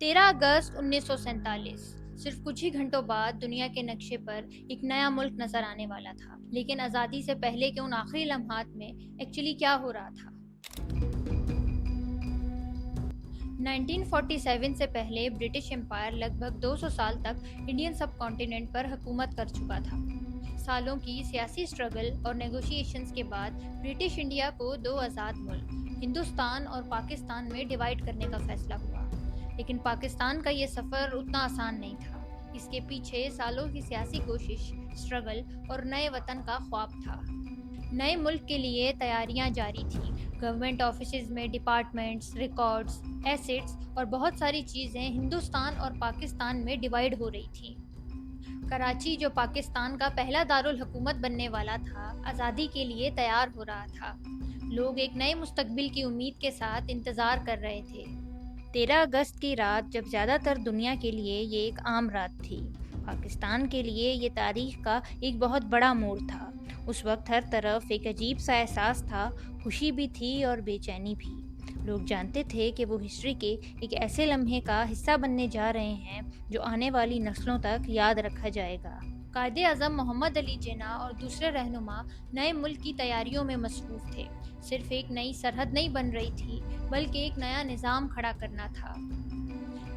13 اگست 1947 صرف کچھ ہی گھنٹوں بعد دنیا کے نقشے پر ایک نیا ملک نظر آنے والا تھا، لیکن آزادی سے پہلے کے ان آخری لمحات میں ایکچولی کیا ہو رہا تھا؟ 1947 سے پہلے برٹش امپائر لگ بھگ 200 سال تک انڈین سب کانٹیننٹ پر حکومت کر چکا تھا۔ سالوں کی سیاسی سٹرگل اور نیگوشیشنز کے بعد برٹش انڈیا کو دو آزاد ملک ہندوستان اور پاکستان میں ڈیوائیڈ کرنے کا فیصلہ ہوا، لیکن پاکستان کا یہ سفر اتنا آسان نہیں تھا۔ اس کے پیچھے سالوں کی سیاسی کوشش، سٹرگل اور نئے وطن کا خواب تھا۔ نئے ملک کے لیے تیاریاں جاری تھیں۔ گورنمنٹ آفیسز میں ڈپارٹمنٹس، ریکارڈز، ایسٹس اور بہت ساری چیزیں ہندوستان اور پاکستان میں ڈیوائیڈ ہو رہی تھیں۔ کراچی، جو پاکستان کا پہلا دارالحکومت بننے والا تھا، آزادی کے لیے تیار ہو رہا تھا۔ لوگ ایک نئے مستقبل کی امید کے ساتھ انتظار کر رہے تھے۔ 13 اگست کی رات، جب زیادہ تر دنیا کے لیے یہ ایک عام رات تھی، پاکستان کے لیے یہ تاریخ کا ایک بہت بڑا موڑ تھا۔ اس وقت ہر طرف ایک عجیب سا احساس تھا، خوشی بھی تھی اور بے چینی بھی۔ لوگ جانتے تھے کہ وہ ہسٹری کے ایک ایسے لمحے کا حصہ بننے جا رہے ہیں جو آنے والی نسلوں تک یاد رکھا جائے گا۔ قائد اعظم محمد علی جناح اور دوسرے رہنما نئے ملک کی تیاریوں میں مصروف تھے۔ صرف ایک نئی سرحد نہیں بن رہی تھی، بلکہ ایک نیا نظام کھڑا کرنا تھا۔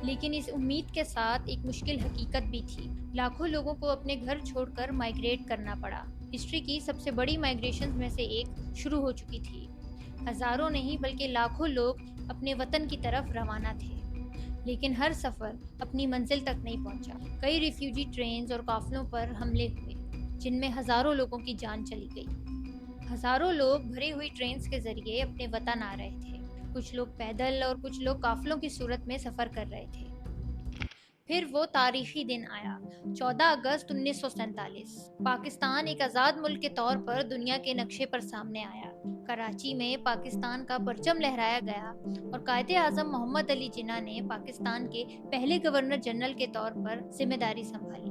لیکن اس امید کے ساتھ ایک مشکل حقیقت بھی تھی۔ لاکھوں لوگوں کو اپنے گھر چھوڑ کر مائیگریٹ کرنا پڑا۔ ہسٹری کی سب سے بڑی مائیگریشنز میں سے ایک شروع ہو چکی تھی۔ ہزاروں نہیں بلکہ لاکھوں لوگ اپنے وطن کی طرف روانہ تھے، لیکن ہر سفر اپنی منزل تک نہیں پہنچا۔ کئی ریفیوجی ٹرینز اور قافلوں پر حملے ہوئے، جن میں ہزاروں لوگوں کی جان چلی گئی۔ ہزاروں لوگ بھری ہوئی ٹرینز کے ذریعے اپنے وطن آ رہے تھے۔ کچھ لوگ پیدل اور کچھ لوگ قافلوں کی صورت میں سفر کر رہے تھے۔ پھر وہ تاریخی دن آیا، 14 اگست 1947۔ پاکستان ایک آزاد ملک کے طور پر دنیا کے نقشے پر سامنے آیا۔ کراچی میں پاکستان کا پرچم لہرایا گیا اور قائد اعظم محمد علی جناح نے پاکستان کے پہلے گورنر جنرل کے طور پر ذمہ داری سنبھالی۔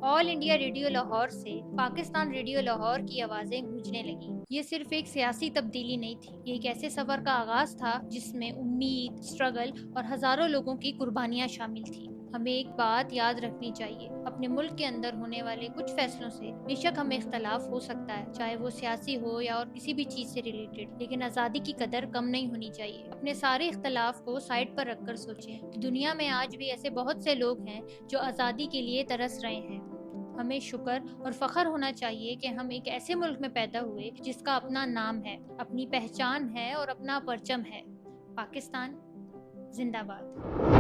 آل انڈیا ریڈیو لاہور سے پاکستان ریڈیو لاہور کی آوازیں گونجنے لگیں۔ یہ صرف ایک سیاسی تبدیلی نہیں تھی، یہ ایک ایسے سفر کا آغاز تھا جس میں امید، سٹرگل اور ہزاروں لوگوں کی قربانیاں شامل تھیں۔ ہمیں ایک بات یاد رکھنی چاہیے، اپنے ملک کے اندر ہونے والے کچھ فیصلوں سے بے شک ہمیں اختلاف ہو سکتا ہے، چاہے وہ سیاسی ہو یا اور کسی بھی چیز سے ریلیٹڈ، لیکن آزادی کی قدر کم نہیں ہونی چاہیے۔ اپنے سارے اختلاف کو سائڈ پر رکھ کر سوچیں کہ دنیا میں آج بھی ایسے بہت سے لوگ ہیں جو آزادی کے لیے ترس رہے ہیں۔ ہمیں شکر اور فخر ہونا چاہیے کہ ہم ایک ایسے ملک میں پیدا ہوئے جس کا اپنا نام ہے، اپنی پہچان ہے اور اپنا پرچم ہے۔ پاکستان زندہ باد۔